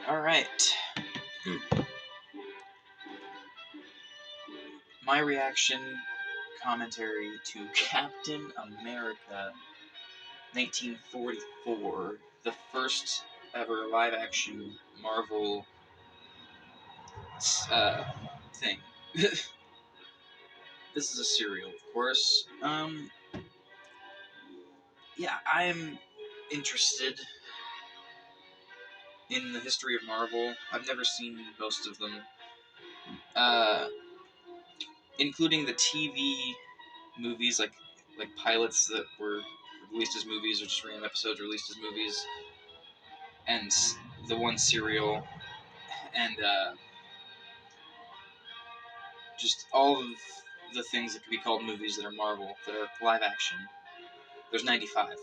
Alright. My reaction commentary to Captain America 1944, the first ever live-action Marvel thing. This is a serial, of course. Yeah, I'm interested in the history of Marvel. I've never seen most of them, including the TV movies, like pilots that were released as movies, or just random episodes released as movies, and the one serial, and just all of the things that could be called movies that are Marvel, that are live action. There's 95.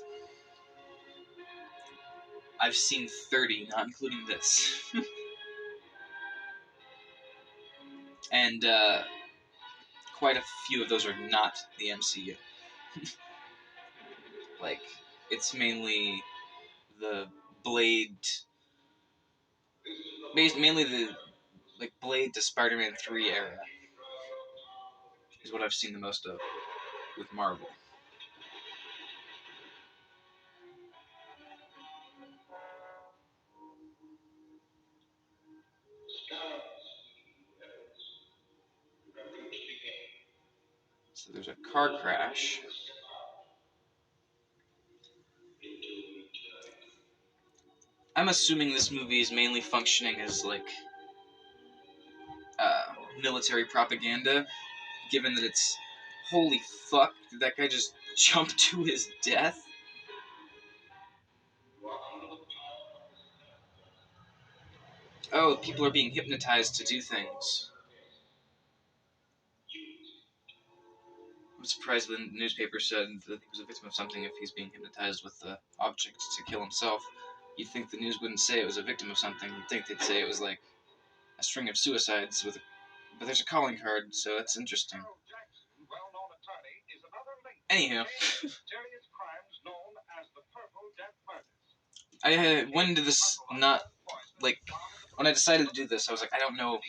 I've seen 30, not including this. And quite a few of those are not the MCU. Like, it's mainly the Blade, mainly the Blade to Spider-Man 3 era is what I've seen the most of with Marvel. So there's a car crash. I'm assuming this movie is mainly functioning as military propaganda, given that it's, holy fuck, did that guy just jump to his death? Oh, people are being hypnotized to do things. I'm surprised the newspaper said that he was a victim of something if he's being hypnotized with the object to kill himself. You'd think the news wouldn't say it was a victim of something. You'd think they'd say it was like a string of suicides with but there's a calling card, so that's interesting. Anywho. I went into this not, when I decided to do this, I was like, I don't know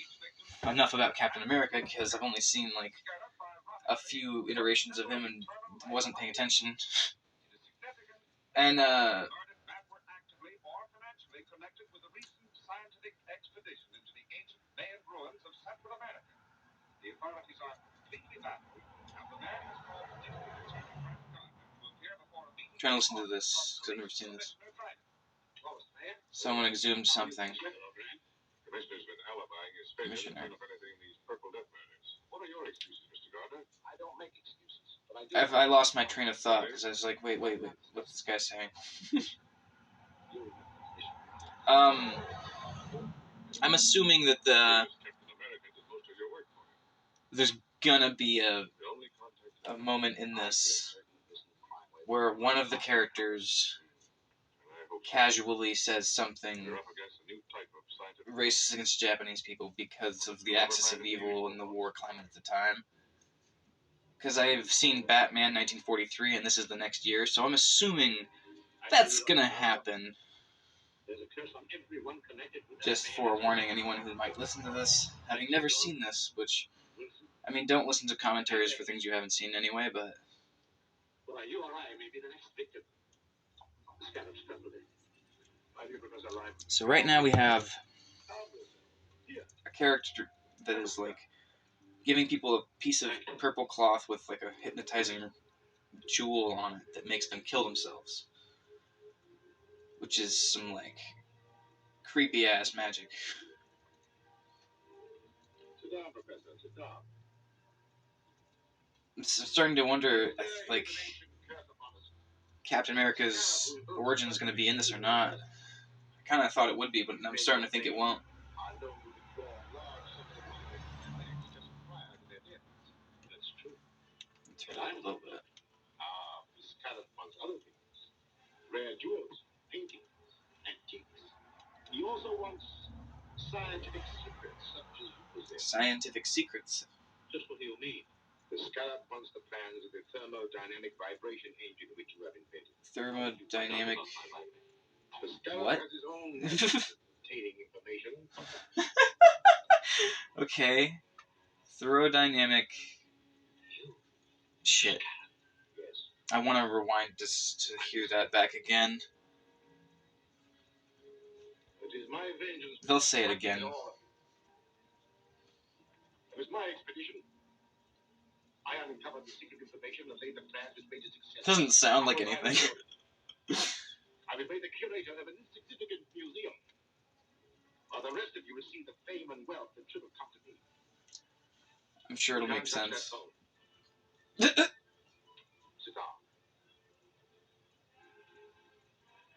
enough about Captain America, because I've only seen, a few iterations of him and wasn't paying attention. And, I'm trying to listen to this, because I've never seen this. Someone exhumed something. Commissioner. I lost my train of thought, because I was like, wait, what's this guy saying? I'm assuming that there's gonna be a moment in this where one of the characters casually says something racist against Japanese people because of the axis of evil and the war climate at the time. Because I've seen Batman 1943, and this is the next year, so I'm assuming that's gonna happen. Just forewarning anyone who might listen to this, having never seen this, which, I mean, don't listen to commentaries for things you haven't seen anyway, but... So right now we have a character that is, giving people a piece of purple cloth with, a hypnotizing jewel on it that makes them kill themselves. Which is some, creepy-ass magic. I'm starting to wonder if, Captain America's origin is going to be in this or not. I kind of thought it would be, but I'm starting to think it won't. Turn it up a little bit. Rare jewels, paintings, antiques. He also wants scientific secrets, such as you possess. Scientific secrets? Just what he'll need. The Scarab wants the plans of the thermodynamic vibration engine which you have invented. Thermodynamic... What? Okay. Thermodynamic. Shit. I want to rewind just to hear that back again. They'll say it again. It was my expedition. I uncovered the secret information and laid the plan to make a success. Doesn't sound like anything. I will be the curator of an insignificant museum. While the rest of you receive the fame and wealth that should have come to me. I'm sure it'll make sense. Sit down.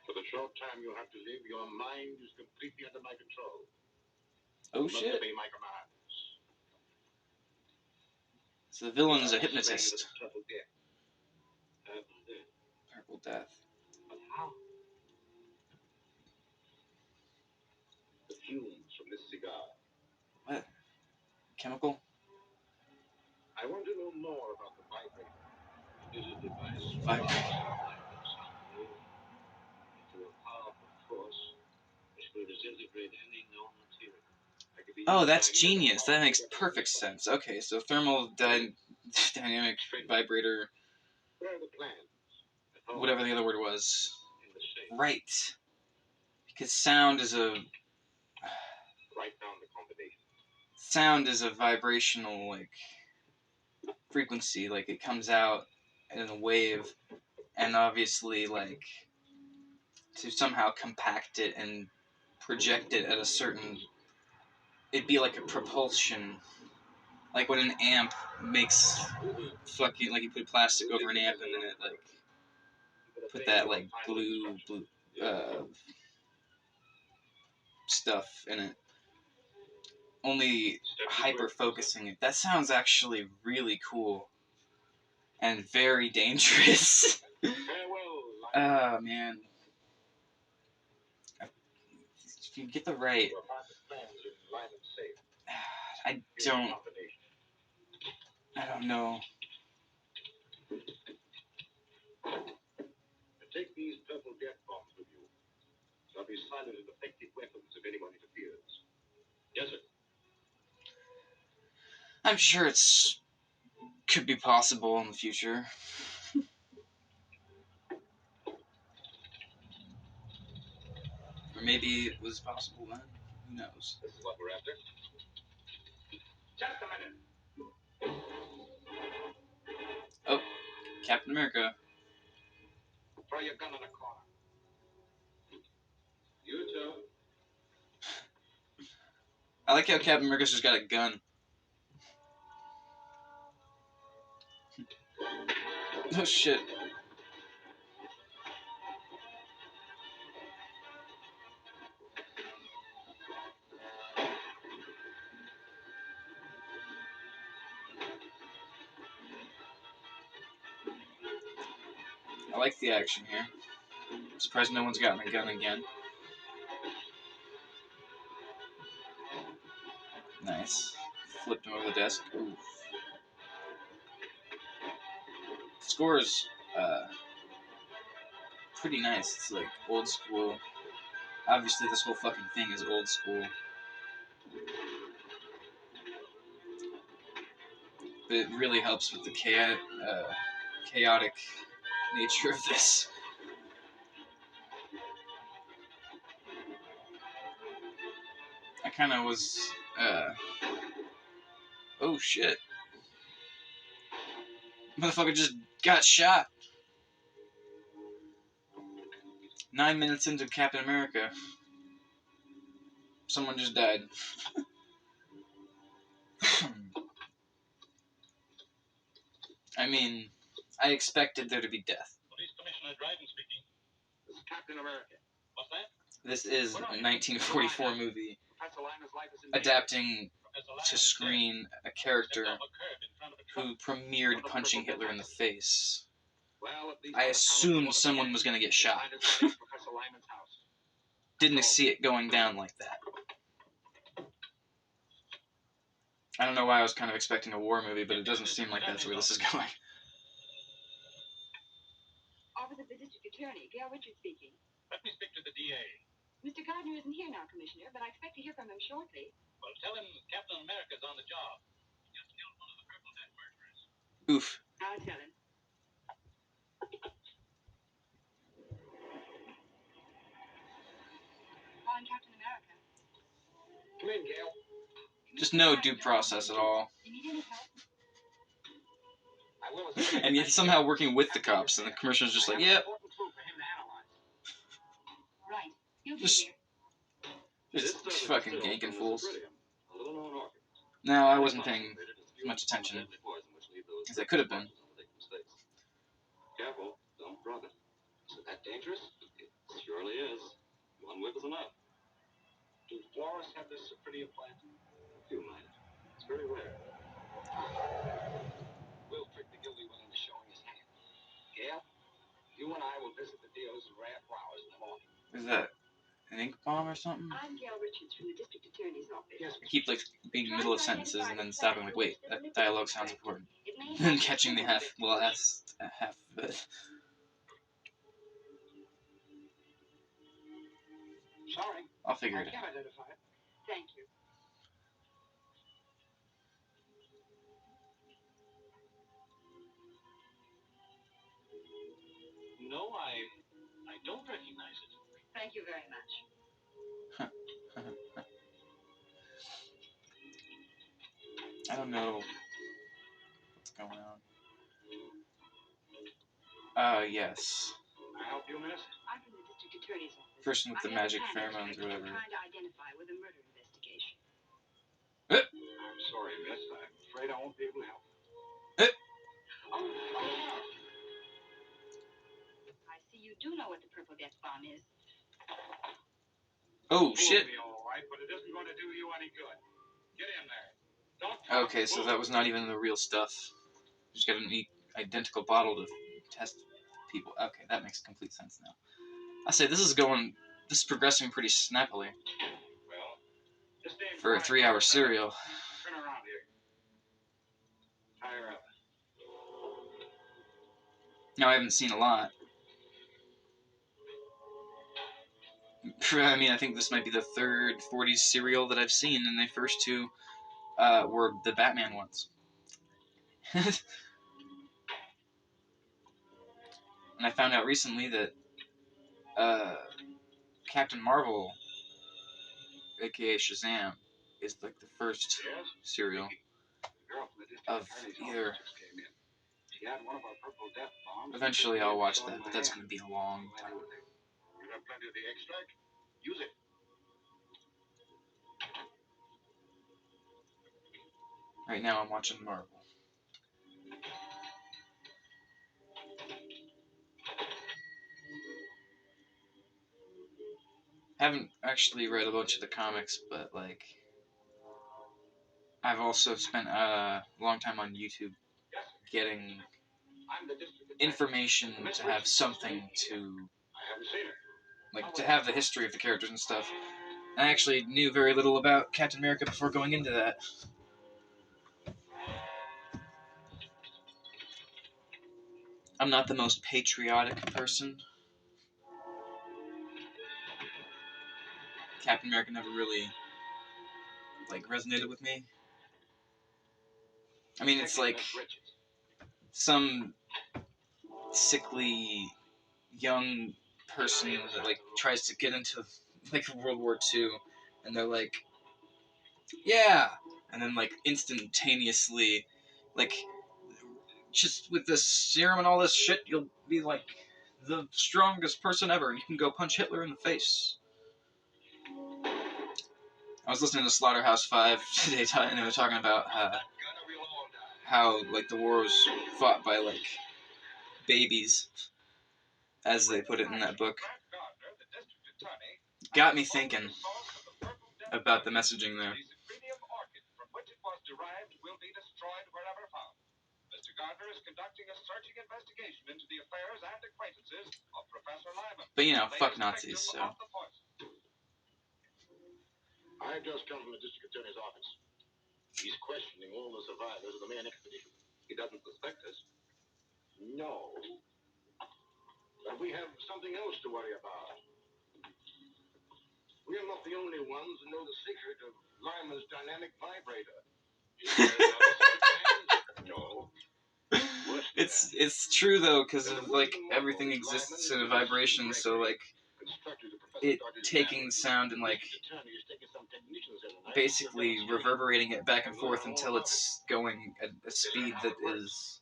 For the short time you have to live, your mind is completely under my control. Oh shit. So the villain's a hypnotist. Purple death. Purple death. But how? The fumes from this cigar. What? Chemical? I want to know more about the vibrator. Is it a device? Vibrator. To a powerful force which will disintegrate any known material. Oh, that's genius. That makes perfect sense. Okay, so thermodynamic vibrator, Where are the plans? whatever the other word was. Right. Because sound is a Write down the combination. sound is a vibrational like frequency. Like it comes out in a wave, and obviously like to somehow compact it and project it at a certain. It'd be like a propulsion. Like when an amp makes fucking, like you put plastic over an amp and then it like put that like glue stuff in it. Only hyper focusing it. That sounds actually really cool. And very dangerous. Oh man. If you get the right. I don't know. Take these purple death bombs with you. They'll be silent and effective weapons if anyone interferes. Yes, sir. I'm sure it's could be possible in the future. Or maybe it was possible then. Who knows? This is what we're after. Just a minute. Oh, Captain America. Throw your gun in the corner. You too. I like how Captain America's just got a gun. Oh shit. I like the action here. I'm surprised no one's gotten a gun again. Nice. Flipped him over the desk. Ooh. The score is pretty nice. It's like old school. Obviously this whole fucking thing is old school. But it really helps with the chaotic nature of this. I kind of was, oh shit. Motherfucker just got shot. 9 minutes into Captain America. Someone just died. I mean, I expected there to be death. Police Commissioner Dryden speaking. This is Captain America. What's that? This is a 1944 movie adapting to screen a character who premiered punching Hitler in the face. I assumed someone was going to get shot. Didn't see it going down like that. I don't know why I was kind of expecting a war movie, but it doesn't seem like that's where this is going. Office of the District Attorney, Gail Richards speaking. Let me speak to the DA. Mr. Gardner isn't here now, Commissioner, but I expect to hear from him shortly. Well, tell him Captain America's on the job. Just killed one of the Purple Death murderers. Oof. I'll tell him. Calling Captain America. Come in, Gail. Just no due process at all. You need any help? And yet somehow working with the cops, and the commissioner's just like, yep. Right. Just fucking ganking fools. Now, I wasn't paying much attention, as I could have been. Careful, don't drop it. Is it that dangerous? It surely is. One whip is enough. Do florists have this pretty plant? A few might. It's very rare. We'll trick the guilty one into showing his hand. Gail, you and I will visit the dealers in rare flowers in the morning. Is that an ink bomb or something? I'm Gail Richards from the district attorney's office. Yes. I keep like being in the middle of sentences and then stopping like, wait, that dialogue sounds important. And then catching the half of it. Sorry. I'll figure it I can't out. identify it. Thank you. No, I don't recognize it. Thank you very much. I don't know what's going on. Yes. Can I help you, miss? I'm from the district attorney's office. Person with the magic pheromones or whatever. Trying to identify with a murder investigation. Eh. I'm sorry, miss. I'm afraid I won't be able to help. Eh. I see you do know what the Purple Death Bomb is. Oh, shit. Me all right, but it isn't going to do you any good. Get in there. Don't Okay, so that was not even the real stuff. Just got an identical bottle to test people. Okay, that makes complete sense now. I say this is progressing pretty snappily for a 3-hour serial. Turn around here. Tie her up. Now, I haven't seen a lot. I mean, I think this might be the third 40s serial that I've seen, and the first two were the Batman ones. And I found out recently that Captain Marvel, aka Shazam, is like the first serial of either. Eventually I'll watch that, but that's going to be a long time. You have plenty of the extract? Use it. Right now I'm watching Marvel. Haven't actually read a bunch of the comics, but like I've also spent a long time on YouTube getting information to have something to have the history of the characters and stuff. And I actually knew very little about Captain America before going into that. I'm not the most patriotic person. Captain America never really resonated with me. I mean, it's like some sickly young person that tries to get into World War II, and they're like, yeah, and then instantaneously, just with this serum and all this shit, you'll be the strongest person ever, and you can go punch Hitler in the face. I was listening to Slaughterhouse-5 today, and they were talking about how the war was fought by babies, as they put it in that book. Got me thinking about the messaging there. But fuck Nazis, so. I've just come from the district attorney's office. He's questioning all the survivors of the main expedition. He doesn't suspect us. No. But we have something else to worry about. only ones who know the secret of Lyman's dynamic vibrator. No. It's true though, because of like everything exists in a vibration, so like it taking sound and like basically reverberating it back and forth until it's going at a speed that is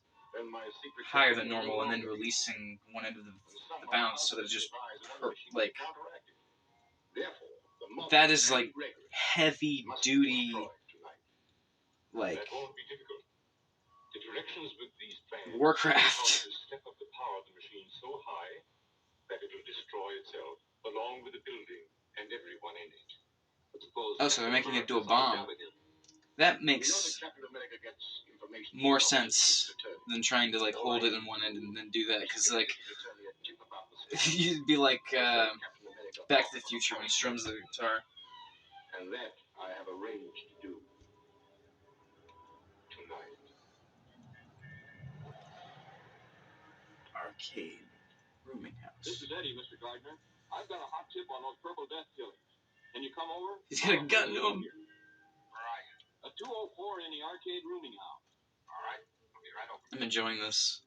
higher than normal, and then releasing one end of the bounce so that it just like that is like heavy duty like Warcraft. Oh, so they're making it do a bomb. That makes more sense than trying to like hold it in one end and then do that, because like you'd be like Back to the Future when he strums the guitar. And that I have arranged to do tonight. Arcade rooming house. This is Eddie, Mr. Gardner. I've got a hot tip on those purple death killers. Can you come over? He's got a gun to him. A 204 in the arcade rooming house. All right, I'll be right over. I'm enjoying this.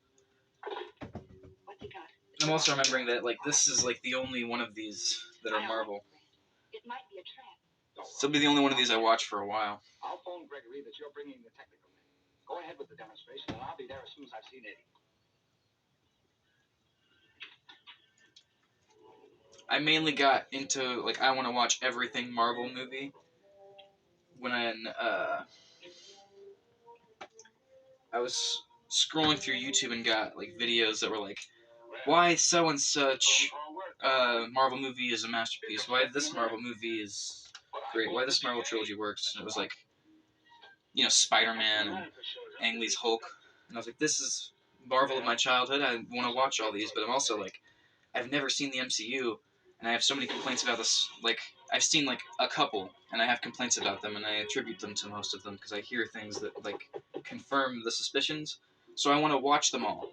What's he got? I'm also remembering that like this is like the only one of these that are Marvel. It might be a trap. This will be the only one of these I watch for a while. I'll phone Gregory that you're bringing the technical men. Go ahead with the demonstration, and I'll be there as soon as I've seen Eddie. I mainly got into like I want to watch everything Marvel movie when I was scrolling through YouTube and got like videos that were like, why so and such Marvel movie is a masterpiece, why this Marvel movie is great, why this Marvel trilogy works. And it was like, you know, Spider-Man and Ang Lee's Hulk, and I was like, this is Marvel of my childhood. I want to watch all these, but I'm also like, I've never seen the MCU, and I have so many complaints about this. Like, I've seen like a couple, and I have complaints about them, and I attribute them to most of them because I hear things that like confirm the suspicions. So I want to watch them all,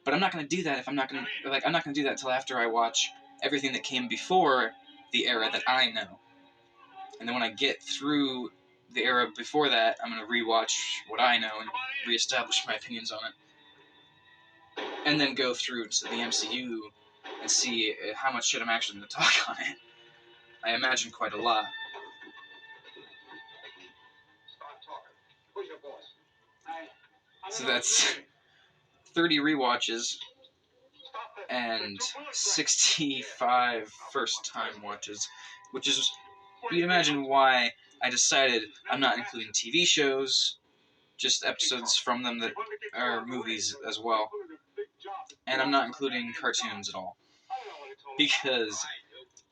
but I'm not going to do that if I'm not going to I'm not going to do that until after I watch everything that came before the era that I know. And then when I get through the era before that, I'm going to rewatch what I know and reestablish my opinions on it. And then go through to the MCU and see how much shit I'm actually going to talk on it. I imagine quite a lot. Start talking. Who's your boss? So that's 30 rewatches and 65 first-time watches, which is, you'd imagine why I decided I'm not including TV shows, just episodes from them that are movies as well. And I'm not including cartoons at all, because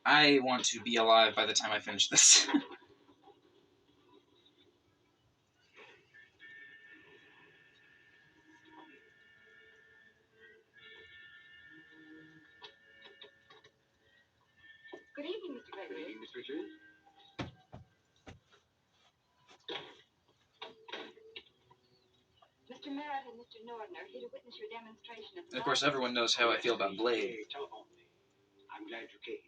I want to be alive by the time I finish this. Good evening, Mr. Gregory. Good evening, Miss Richards. Mr. Merritt and Mr. Nordner are here to witness your demonstration And of course, everyone knows how I feel about Blade. I'm glad you came.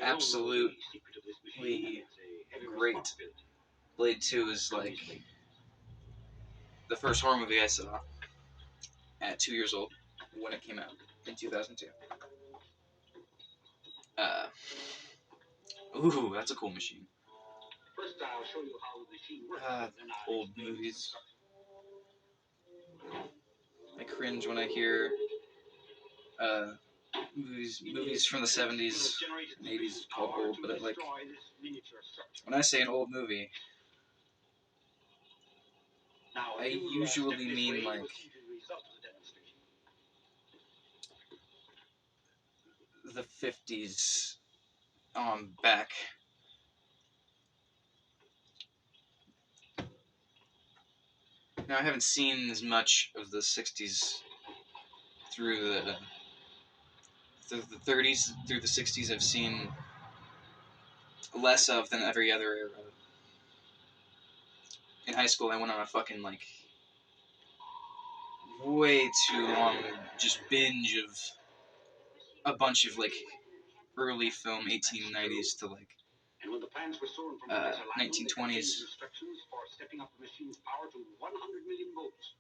Absolutely great. Blade 2 is like the first horror movie I saw at 2 years old when it came out in 2002. Ooh, that's a cool machine. First, I'll show you how the machine works. Old movies. I cringe when I hear movies from the 70s and 80s called old, but like when I say an old movie, I usually mean like the 50s on back. Now, I haven't seen as much of the 60s through the 30s through the 60s. I've seen less of than every other era. In high school, I went on a fucking, like, way too long just binge of a bunch of, like, early film 1890s to, like, When the plans were shown from 1920s. instructions for stepping up the machine's power to 100 million volts.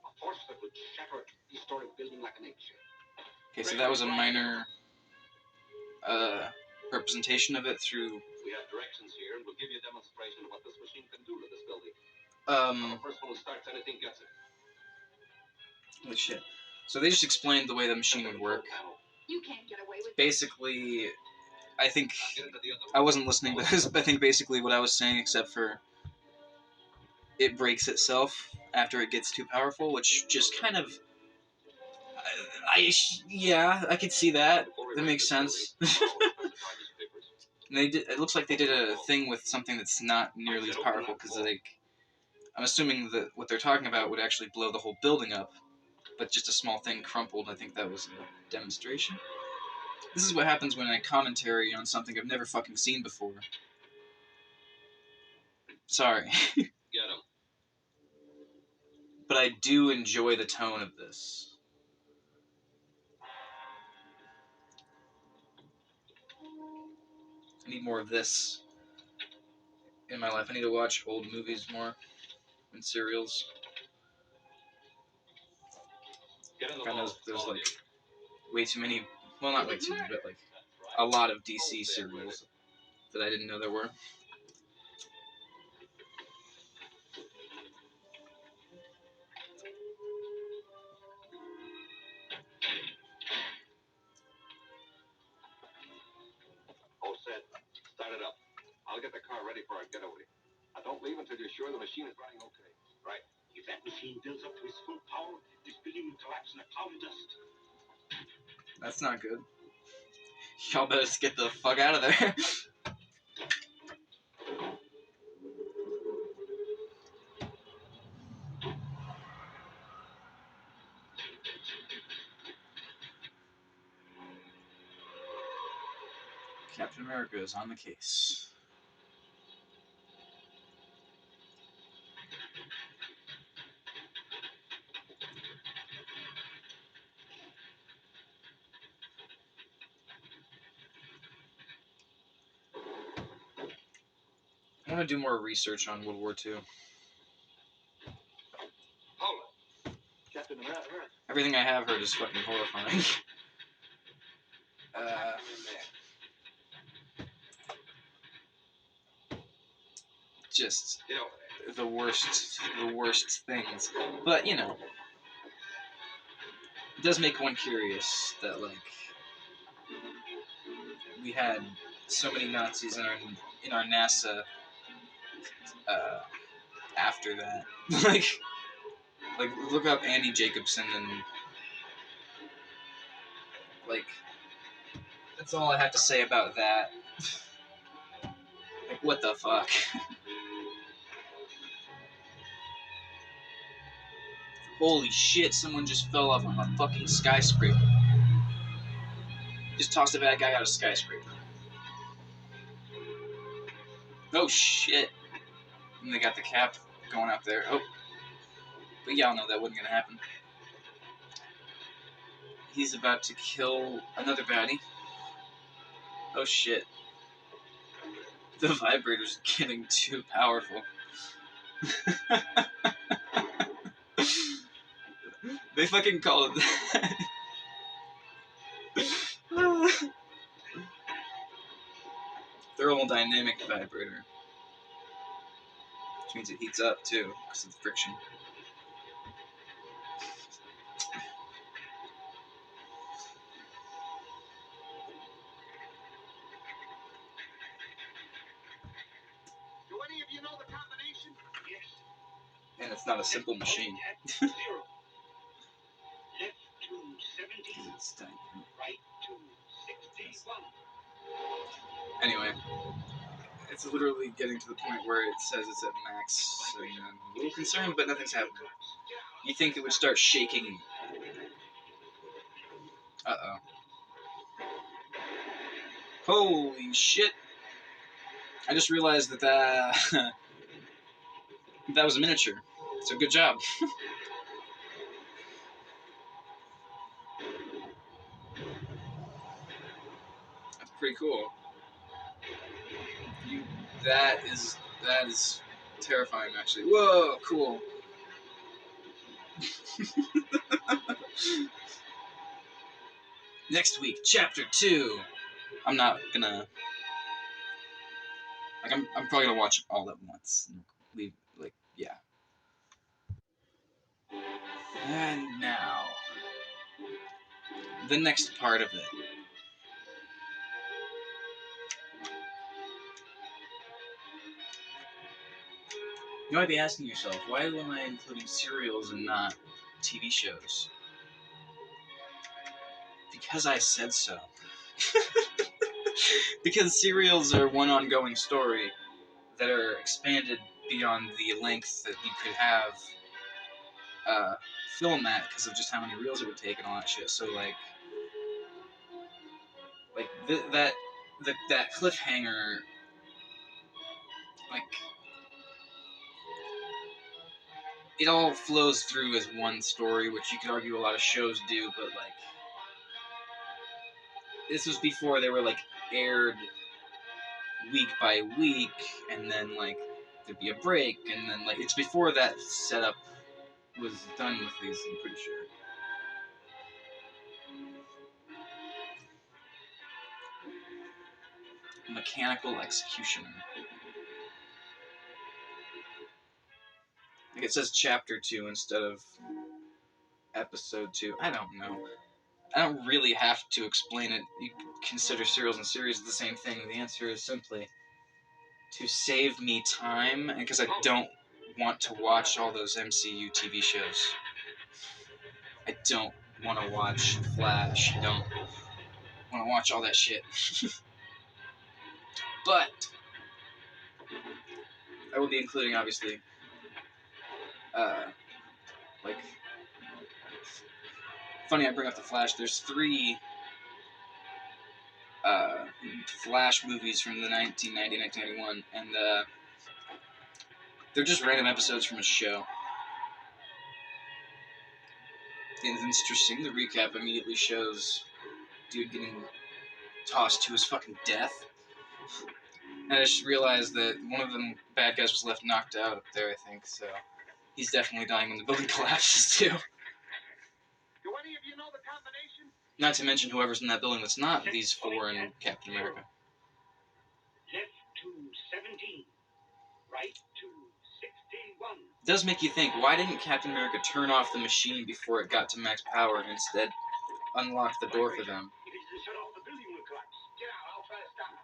A force that would shatter a historic building like an eggshell. Okay, so that was a minor representation of it through. We have directions here, and we'll give you a demonstration of what this machine can do to this building. The first one who starts anything gets it. Holy shit. So they just explained the way the machine would work. You can't get away with Basically, I think I wasn't listening to this, but I think basically what I was saying, except for it breaks itself after it gets too powerful, which just kind of, yeah, I could see that. That makes sense. And it looks like they did a thing with something that's not nearly as powerful, because like, I'm assuming that what they're talking about would actually blow the whole building up, but just a small thing crumpled. I think that was a demonstration. This is what happens when I commentary on something I've never fucking seen before. Sorry. Get him. But I do enjoy the tone of this. I need more of this in my life. I need to watch old movies more and serials. I know there's like way too many, well, not way too many, but like a lot of DC serials that I didn't know there were. All set. Start it up. I'll get the car ready for our getaway. Now don't leave until you're sure the machine is running okay. Right. If that machine builds up to its full power, this building will collapse in a cloud of dust. That's not good. Y'all better just get the fuck out of there. Captain America is on the case. I want to do more research on World War II. Hold it. Captain America. Everything I have heard is fucking horrifying. Just the worst things. But, you know, it does make one curious that, like, we had so many Nazis in our NASA after that. like look up Annie Jacobson and like that's all I have to say about that. Like, what the fuck? Holy shit, someone just fell off on a fucking skyscraper. Just tossed a bad guy out of a skyscraper. Oh shit. And they got the cap going up there. Oh. But y'all know that wasn't gonna happen. He's about to kill another baddie. Oh shit. The vibrator's getting too powerful. They fucking call it that. Thermodynamic vibrator. Which means it heats up too, because of the friction. Do any of you know the combination? Yes. And it's not a simple machine. Left to 70. Right to 61. Anyway, it's literally getting to the point where it says it's at max, and I'm a little concerned, but nothing's happening. You think it would start shaking? Uh-oh. Holy shit! I just realized that that was a miniature. So good job. That's pretty cool. That is terrifying, actually. Whoa, cool. Next week, Chapter 2. I'm not gonna... Like, I'm probably gonna watch it all at once. And leave, like, yeah. And now... the next part of it. You might be asking yourself, why am I including serials and not TV shows? Because I said so. Because serials are one ongoing story that are expanded beyond the length that you could have film at because of just how many reels it would take and all that shit. So that cliffhanger, like, it all flows through as one story, which you could argue a lot of shows do, but like, this was before they were like aired week by week, and then like there'd be a break, and then like it's before that setup was done with these. I'm pretty sure. Mechanical executioner. Like it says chapter 2 instead of episode 2. I don't know. I don't really have to explain it. You consider serials and series the same thing. The answer is simply to save me time, because I don't want to watch all those MCU TV shows. I don't want to watch Flash. I don't want to watch all that shit. But I will be including, obviously, like, funny I bring up the Flash. There's 3 Flash movies from the 1990, 1991, and they're just random episodes from a show. And it's interesting. The recap immediately shows dude getting tossed to his fucking death. And I just realized that one of the bad guys was left knocked out up there, I think, so he's definitely dying when the building collapses, too. Do any of you know the combination? Not to mention whoever's in that building that's not these 4 in Captain America. Left to 17. Right to 61. It does make you think, why didn't Captain America turn off the machine before it got to max power and instead unlock the door for them? If it doesn't shut off, the building will collapse. Get out, I'll try to stop it.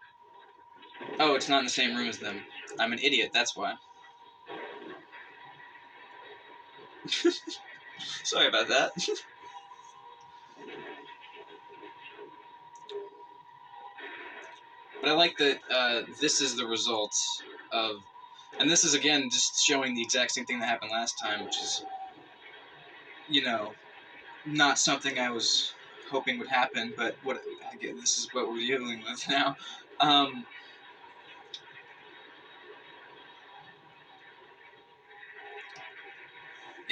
Oh, it's not in the same room as them. I'm an idiot, that's why. Sorry about that. But I like that this is the result of... And this is, again, just showing the exact same thing that happened last time, which is, you know, not something I was hoping would happen, but this is what we're dealing with now.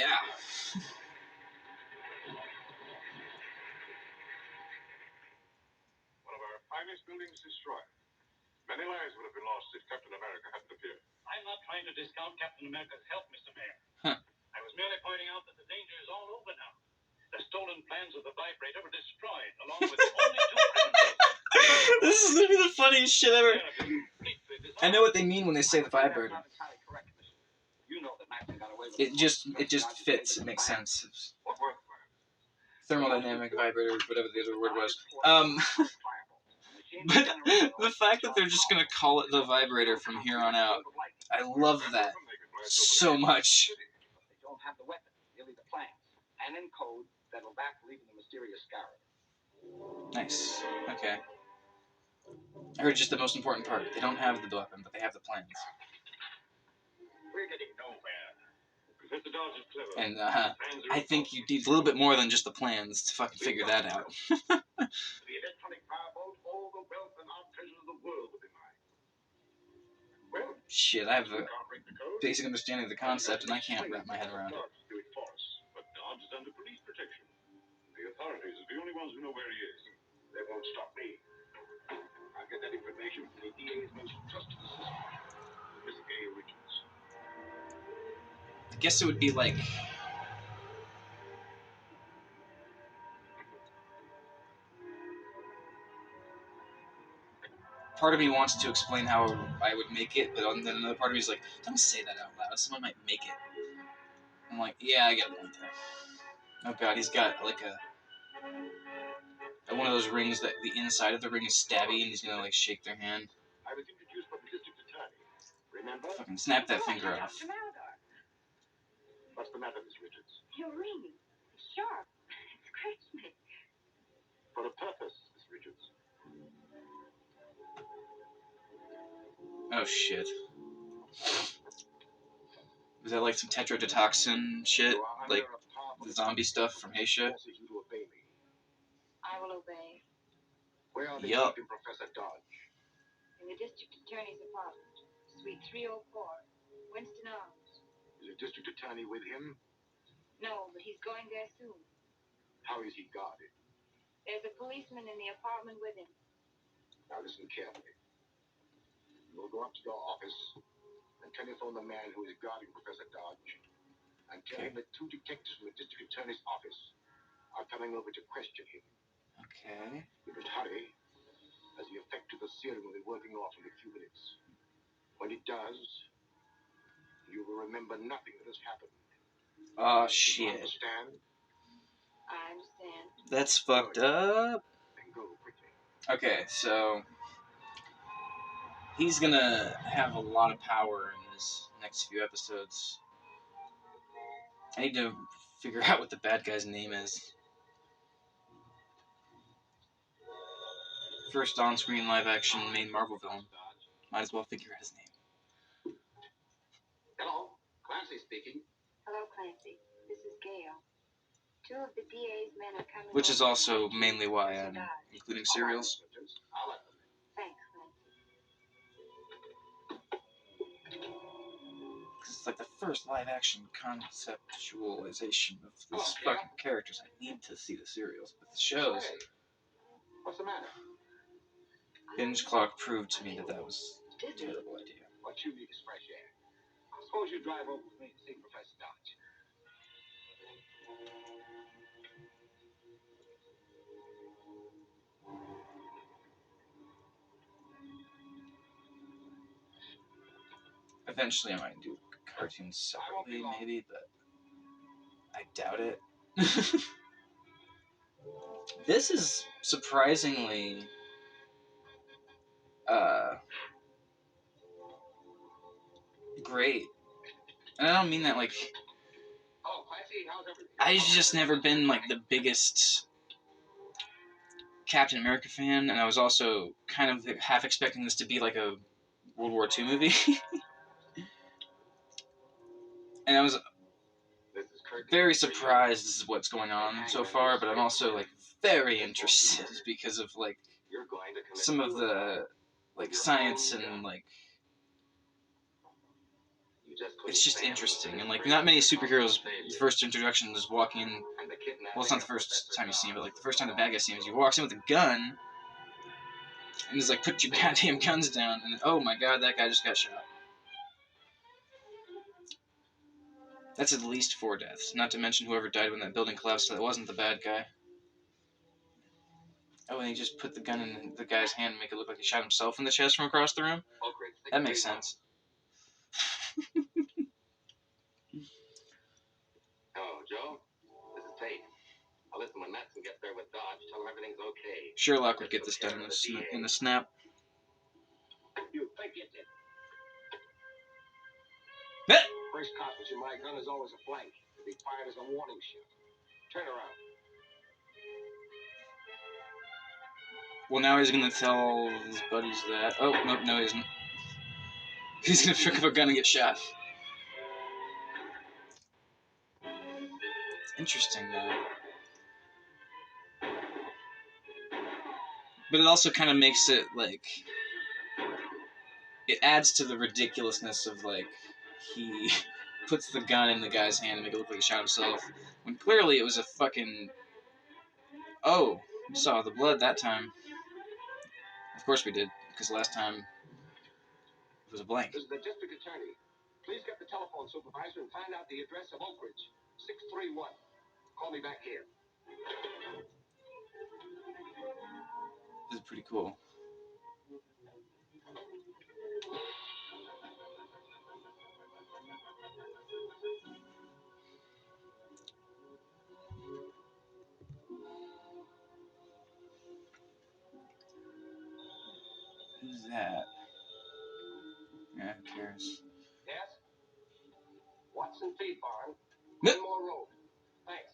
Yeah. One of our finest buildings destroyed. Many lives would have been lost if Captain America hadn't appeared. I'm not trying to discount Captain America's help, Mr. Mayor. Huh. I was merely pointing out that the danger is all over now. The stolen plans of the vibrator were destroyed, along with only 2 criminals. This is gonna be the funniest shit ever. I know what they mean when they say the vibrator. It just fits. It makes sense. Thermodynamic vibrator, whatever the other word was. But the fact that they're just gonna call it the vibrator from here on out, I love that so much. They don't have the weapon, merely the plans, and in code that'll back leaving the mysterious scour. Nice. Okay. I heard just the most important part. They don't have the weapon, but they have the plans. We're getting nowhere. Professor Dodge is clever. And I think you need a little bit more than just the plans to fucking figure that out. The electronic firebolt, all the wealth and art treasures of the world will be mine. Well, Shit, I have a basic understanding of the concept, and I can't wrap my head around it. Dodge do it for us, but Dodge is under police protection. The authorities are the only ones who know where he is. They won't stop me. I'll get that information from the DA's most trusted assistant. guess it would be like... Part of me wants to explain how I would make it, but then another part of me is like, don't say that out loud. Someone might make it. I'm like, yeah, I get a point there. Oh god, he's got like one of those rings that the inside of the ring is stabby, and he's gonna like shake their hand. I was introduced by the district attorney. Remember? Fucking snap that finger off. What's the matter, Miss Richards? Your ring. It's sharp. It scratched me. For a purpose, Miss Richards. Oh shit. Was that like some tetrodotoxin shit? Like the zombie stuff from Asia? I will obey. Where are they Yup. keeping Professor Dodge? In the district attorney's apartment, suite 304, Winston Arms. Is the district attorney with him? No, but he's going there soon. How is he guarded? There's a policeman in the apartment with him. Now listen carefully. You'll go up to your office and telephone the man who is guarding Professor Dodge and tell him that 2 detectives from the district attorney's office are coming over to question him. Okay. You must hurry, as the effect of the serum will be working off in a few minutes. When it does, you will remember nothing that has happened. Oh You shit. understand? I understand. That's fucked up. Then go quickly. Okay, so he's gonna have a lot of power in his next few episodes. I need to figure out what the bad guy's name is. First on-screen live-action main Marvel villain. Might as well figure out his name. Hello, Clancy speaking. Hello, Clancy. This is Gail. 2 of the DA's men are coming. Which is over also to mainly why I'm Dodge. including serials. I'll let them in. Thanks, Clancy. It's like the first live-action conceptualization of these fucking characters. I need to see the serials, but the shows. Hey, what's the matter? Binge Clock proved to me that was a terrible idea. What you need is fresh air. Suppose you drive over with me to see Professor Dodge. Eventually I might do cartoons separately, maybe, but I doubt it. This is surprisingly great. And I don't mean that like... Oh, Clancy, how's everything? I've just never been like the biggest Captain America fan, and I was also kind of half expecting this to be like a World War II movie. And I was very surprised this is what's going on so far, but I'm also like very interested because of like some of the like science and like it's just interesting. And like not many superheroes, the first introduction is walking, well, it's not the first time you see him, but like the first time the bad guy sees him, he walks in with a gun and he's like, put your goddamn guns down, and oh my god, that guy just got shot. That's at least 4 deaths, not to mention whoever died when that building collapsed, so that wasn't the bad guy. Oh, and he just put the gun in the guy's hand and make it look like he shot himself in the chest from across the room? That makes sense. Oh, Joe, this is Tate. I'll listen when Matson gets there with Dodge. Tell him everything's okay. Sherlock would get this done in a snap. You think it did? First cartridge in my gun is always a blank. To be fired as a warning shot. Turn around. Well, now he's gonna tell his buddies that. Oh, no, he isn't. He's gonna pick up a gun and get shot. Interesting, though. But it also kind of makes it, like... It adds to the ridiculousness of, like, he puts the gun in the guy's hand and make it look like he shot himself. When clearly it was a fucking... Oh, we saw the blood that time. Of course we did, because last time it was a blank. This is the district attorney. Please get the telephone supervisor and find out the address of Oak Ridge. 631. Call me back here. This is pretty cool. Who's that? Yeah, who cares? Yes? Watson Feed Barn. Yep. More road. Thanks.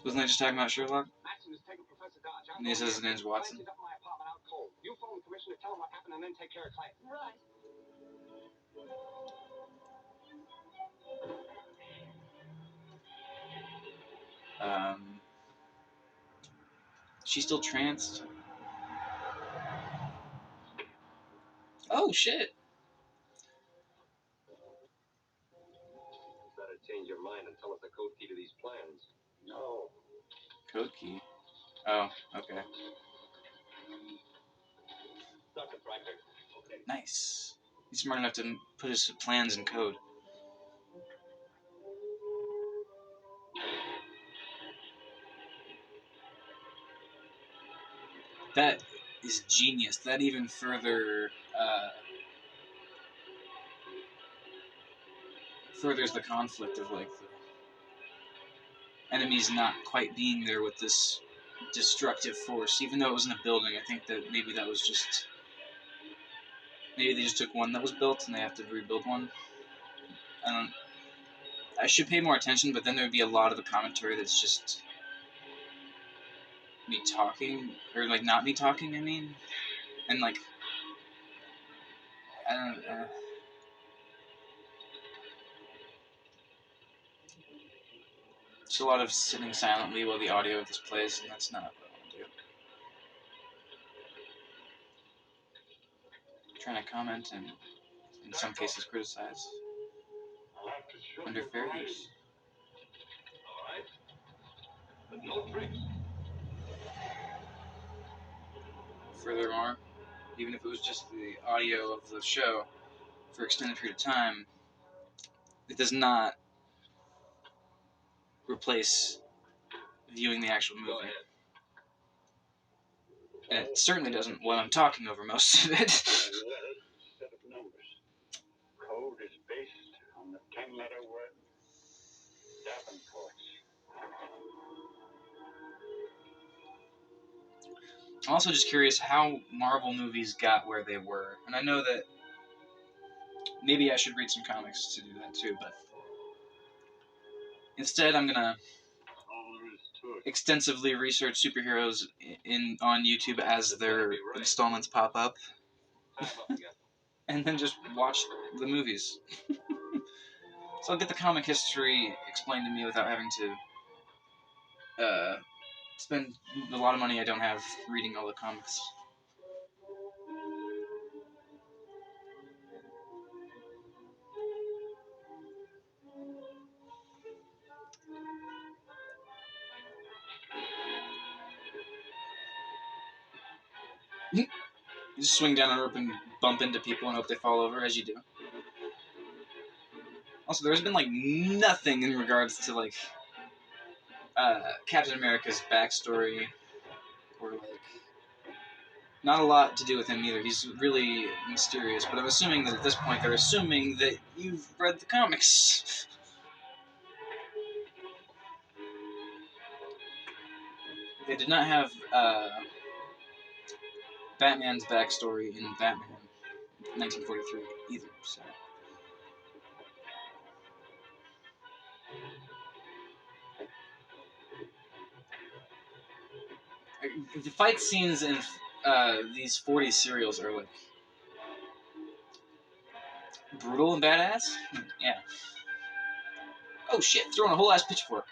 Wasn't I just talking about Sherlock? Maxim is taking Professor Dodge. And he says his name's Watson. Up my apartment out cold. You phone the commissioner, tell him what happened, and then take care of claim. Right. She's still tranced. Oh shit. You better change your mind and tell us the code key to these plans. No. Code key. Oh, okay. Dr. Proctor. Okay. Nice. He's smart enough to put his plans in code. That is genius. That even further furthers the conflict of like the enemies not quite being there with this destructive force. Even though it was in a building, I think that maybe that was just maybe they just took one that was built and they have to rebuild one. I should pay more attention, but then there would be a lot of the commentary that's just me talking, or like not me talking. I mean, and like I don't. Just a lot of sitting silently while the audio of this plays, and that's not what I want to do. I'm trying to comment and, in some cases, criticize under fair use. All right. But no tricks. Furthermore, even if it was just the audio of the show for an extended period of time, it does not replace viewing the actual Go movie. ahead. And it certainly doesn't when I'm talking over most of it. Set of numbers. Code is based on the 10-letter word Davenport. I'm also just curious how Marvel movies got where they were. And I know that maybe I should read some comics to do that too, but instead I'm gonna extensively research superheroes on YouTube as their installments pop up, and then just watch the movies. So I'll get the comic history explained to me without having to spend a lot of money I don't have reading all the comics. You just swing down a rope and bump into people and hope they fall over, as you do. Also, there's been like nothing in regards to like Captain America's backstory, or like not a lot to do with him either. He's really mysterious, but I'm assuming that at this point they're assuming that you've read the comics. They did not have Batman's backstory in Batman 1943 either, so. The fight scenes in these 40s serials are like brutal and badass. Yeah. Oh shit, throwing a whole ass pitchfork.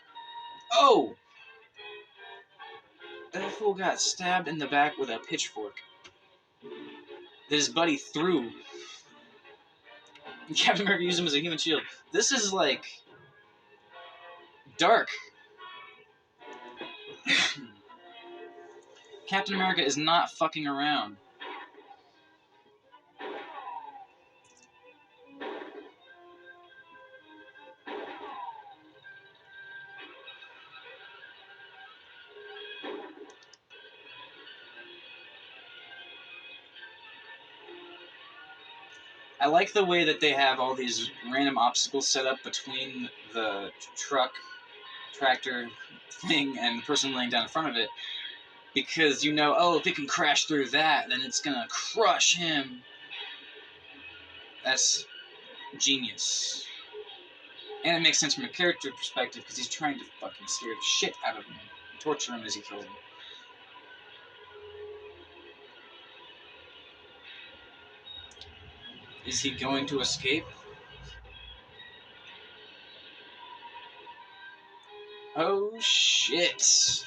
Oh! That fool got stabbed in the back with a pitchfork that his buddy threw. Captain America used him as a human shield. This is like dark. Captain America is not fucking around. I like the way that they have all these random obstacles set up between the tractor thing and the person laying down in front of it, because you know, oh, if it can crash through that, then it's gonna crush him. That's genius. And it makes sense from a character perspective, because he's trying to fucking scare the shit out of him, torture him as he kills him. Is he going to escape? Oh shit.